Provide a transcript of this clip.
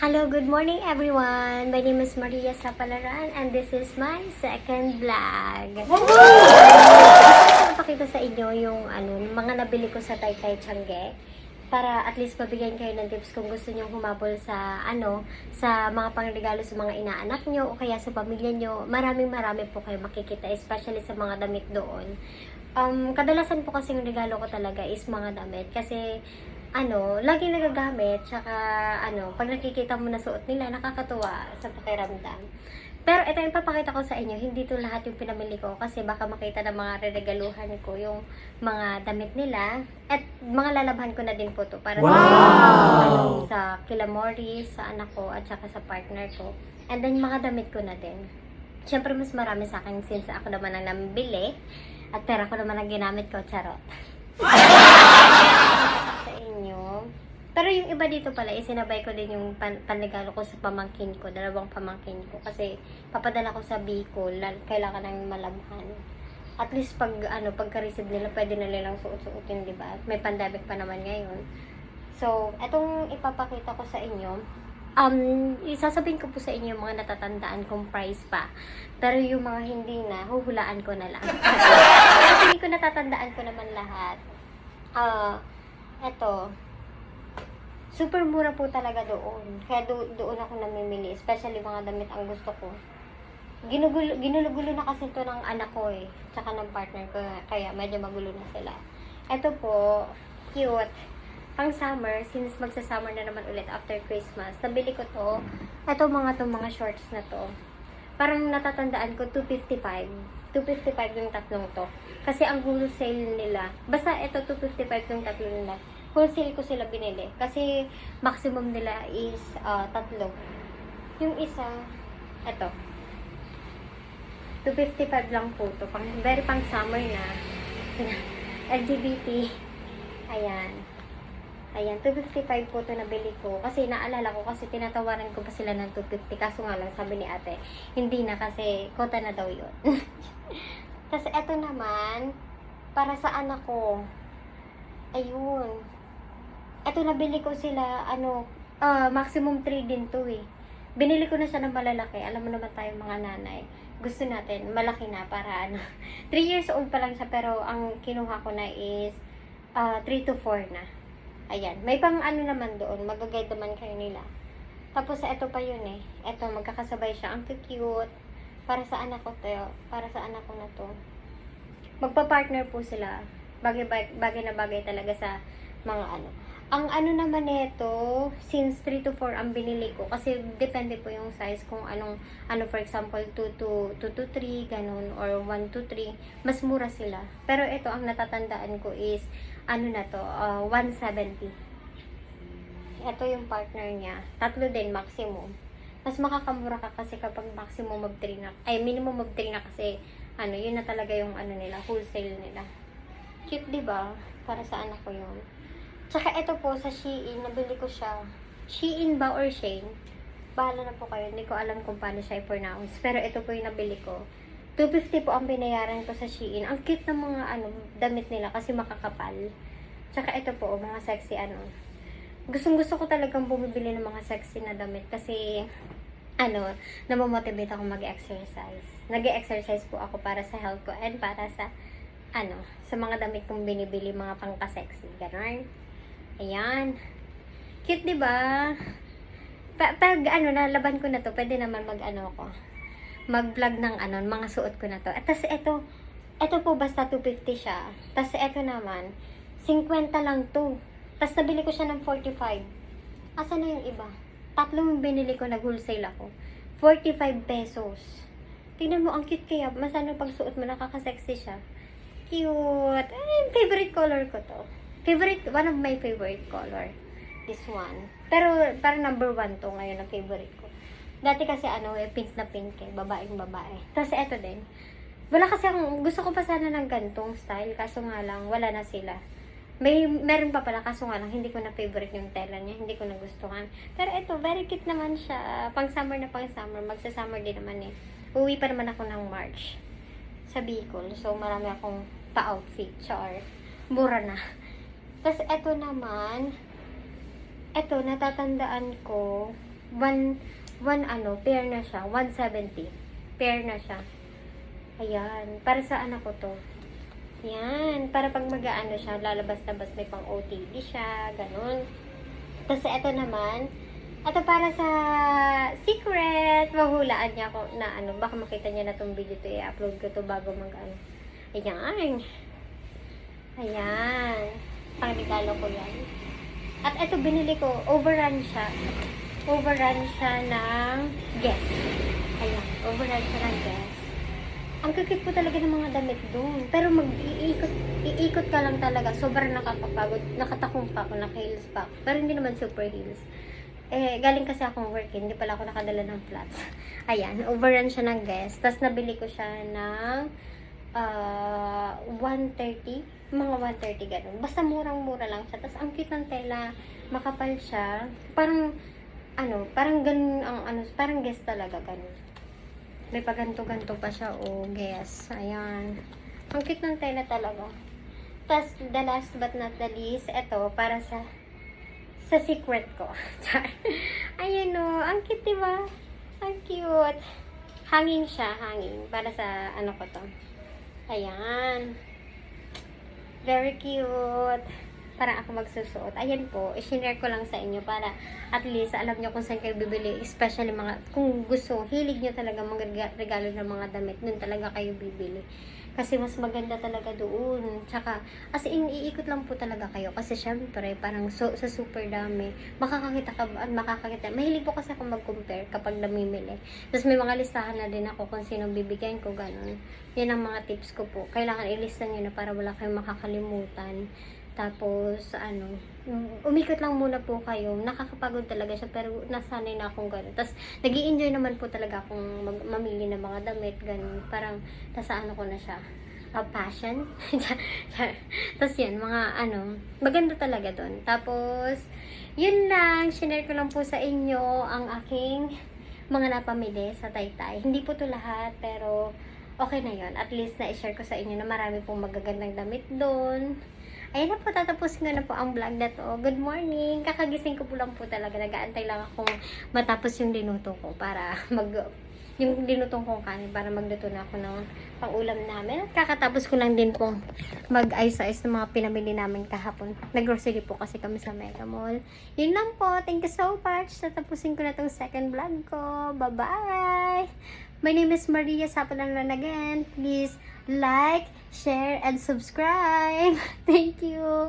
Hello, good morning everyone. My name is Maria Sapalaran and this is my second vlog. Gusto ko ipakita sa inyo yung mga nabili ko sa Taytay Tiange para at least mabigyan kayo ng tips kung gusto niyo humabol sa sa mga pangregalo sa mga inaanak nyo o kaya sa pamilya nyo. Marami po kayo makikita, especially sa mga damit doon. Kadalasan po kasi yung regalo ko talaga is mga damit kasi laging nagagamit, tsaka pag nakikita mo na suot nila, nakakatuwa sa pakiramdam. Pero ito yung papakita ko sa inyo, hindi to lahat yung pinamili ko kasi baka makita ng mga reregaluhan ko yung mga damit nila at mga lalabhan ko na din po to para sa kila Morris, sa anak ko at saka sa partner ko. And then mga damit ko na din. Siyempre mas marami sa akin since ako naman ang nambili at pera ko naman ang ginamit ko, charot. Sa inyo. Pero yung iba dito pala, isinabay ko din yung panregalo ko sa pamangkin ko, dalawang pamangkin ko. Kasi papadala ko sa Bicol, kailangan ng malabhan. At least pagka-receive nila, pwede na nilang suot-suotin, di ba? May pandemic pa naman ngayon. So, etong ipapakita ko sa inyo, isasabihin ko po sa inyo yung mga natatandaan kong price pa. Pero yung mga hindi na, huhulaan ko na lang. Hindi ko natatandaan ko naman lahat. Eto, super mura po talaga doon. Kaya doon ako namimili. Especially mga damit ang gusto ko. Ginulo-gulo na kasi ito ng anak ko eh. Tsaka ng partner ko. Kaya medyo magulo na sila. Eto po, cute. Pang summer, since magsa-summer na naman ulit after Christmas, nabili ko to. Eto mga shorts na to. Parang natatandaan ko, 255. 255 yung tatlong to. Kasi ang wholesale nila, basta ito 255 yung tatlong nila. Wholesale ko sila binili. Kasi maximum nila is tatlo. Yung isa, ito. 255 lang po to. Very pang summer na. LGBT. Ayan. Ayan, 255 po ito nabili ko. Kasi naalala ko kasi tinatawaran ko pa sila ng 250. Kaso nga lang sabi ni ate, hindi na kasi kota na daw yun. Kasi eto naman, para sa anak ko. Ayun. Eto nabili ko sila, maximum 3 din to eh. Binili ko na siya ng malalaki. Alam mo naman tayo mga nanay. Gusto natin, malaki na para 3 years old pa lang siya pero ang kinuha ko na is 3 to 4 na. Ayan. May pang naman doon. Mag-guide naman kayo nila. Tapos, ito pa yun eh. Ito, magkakasabay siya. Ang cute. Para sa anak ko to. Para sa anak ko na to. Magpa-partner po sila. Bagay na bagay talaga sa mga Ang naman nito, since 3 to 4 ang binili ko. Kasi, depende po yung size kung for example, 2 to 3, ganun, or 1 to 3. Mas mura sila. Pero ito, ang natatandaan ko is, 170. Ito yung partner niya. Tatlo din, maximum. Mas makakamura ka kasi kapag maximum of 3 na, minimum of 3 na kasi, yun na talaga yung nila, wholesale nila. Cute, diba? Para sa anak ko yun. Tsaka ito po sa Shein, nabili ko siya. Shein ba or Shein? Bahala na po kayo, hindi ko alam kung paano siya i-pronounce. Pero ito po yung nabili ko. 250 po ang binayaran ko sa Shein. Ang cute ng mga damit nila kasi makakapal. Tsaka ito po, mga sexy Gustong-gusto ko talagang bumibili ng mga sexy na damit kasi namomotivate ako mag-exercise. Nag-exercise po ako para sa health ko and para sa sa mga damit kong binibili, mga pangka-sexy. Ganon. Ayan. Cute, diba? Pag nalaban ko na to, pwede naman mag-vlog ng mga suot ko na to. At tas ito po basta 250 siya. Tas ito naman, 50 lang to. Tas nabili ko siya ng 45. Asa na yung iba? Tatlong binili ko, nag-wholesale ako. 45 pesos. Tingnan mo, ang cute kaya. Masano pag suot mo, nakaka-sexy siya. Cute. Favorite color ko to. One of my favorite color. This one. Pero parang number 1 to ngayon ang favorite ko. Dati kasi pink na pink eh. Babaeng babae. Tapos eto din. Wala kasi gusto ko pa sana ng gantong style. Kaso nga lang, wala na sila. Meron pa pala. Kaso nga lang, hindi ko na favorite yung tela niya. Hindi ko nagustuhan. Pero eto, very cute naman siya. Pang summer na pang summer. Magsa-summer din naman eh. Uwi pa naman ako ng March. Sa Bicol. So, marami akong pa-outfit. Char. Mura na. Tapos eto naman. Eto, natatandaan ko. pair na siya. 170. Pair na siya. Ayan. Para sa anak ko to. Yan. Para pag mag-aano siya, lalabas-labas may pang OTD siya. Ganun. Tapos ito naman, ito para sa secret. Mahulaan niya ako na ano, baka makita niya na tong video to. I-upload ko to bago mag-ano. Ayan. Ayan. Pang-regalo ko yan. At ito binili ko, overrun siya. Overrun siya ng Guess. Ayan, overrun siya ng Guess. Ang kikit po talaga ng mga damit doon. Pero iikot ka lang talaga. Sobrang nakakapagod. Nakatakong pa ako, naka-heels pa ako. Pero hindi naman super heels. Galing kasi akong working, hindi pala ako nakadala ng flats. Ayan, overrun siya ng Guess. Tapos nabili ko siya ng 130. Mga 130 ganun. Basta murang-mura lang siya. Tapos ang cute ng tela, makapal siya. Parang, parang ganun parang Guess talaga, ganun. May paganto-ganto pa siya, Guess. Ayan. Ang cute ng tela talaga. Tapos, the last but not the least, ito, para sa secret ko. Ayan ang cute, diba? Ang cute. Hanging siya, hanging. Para sa, ko to. Ayan. Very cute. Parang ako magsusuot. Ayan po, i-share ko lang sa inyo para at least alam nyo kung saan kayo bibili. Especially kung gusto, hilig nyo talaga regalo ng mga damit, nun talaga kayo bibili. Kasi mas maganda talaga doon. Tsaka, as in, iikot lang po talaga kayo. Kasi syempre, parang sa super dami. Makakakita. Mahilig po kasi ako mag-compare kapag namimili. Tapos may mga listahan na din ako kung sino bibigyan ko, ganun. Yan ang mga tips ko po. Kailangan ilista nyo na para wala kayong makakalimutan. Tapos, umikot lang muna po kayo. Nakakapagod talaga siya, pero nasanay na akong gano'n. Tapos, nag-i-enjoy naman po talaga akong mamili ng mga damit, gano'n. Parang, nasa ko na siya. Passion. Tapos yun, maganda talaga doon. Tapos, yun lang. Share ko lang po sa inyo ang aking mga napamili sa Taytay. Hindi po to lahat, pero okay na yun. At least, na-share ko sa inyo na marami pong magagandang damit doon. Ayan na po, tatapusin ko na po ang vlog na to. Good morning! Kakagising ko po lang po talaga. Nag-aantay lang akong matapos yung linuto ko para yung linutong kong kanin para magluto na ako ng pang-ulam namin. At kakatapos ko lang din pong mag-ayos-ayos ng mga pinamili namin kahapon. Nag-grocery po kasi kami sa Mega Mall. Yun lang po. Thank you so much. Tatapusin ko na tong second vlog ko. Bye-bye! My name is Maria Sapalan again. Please like, share, and subscribe. Thank you.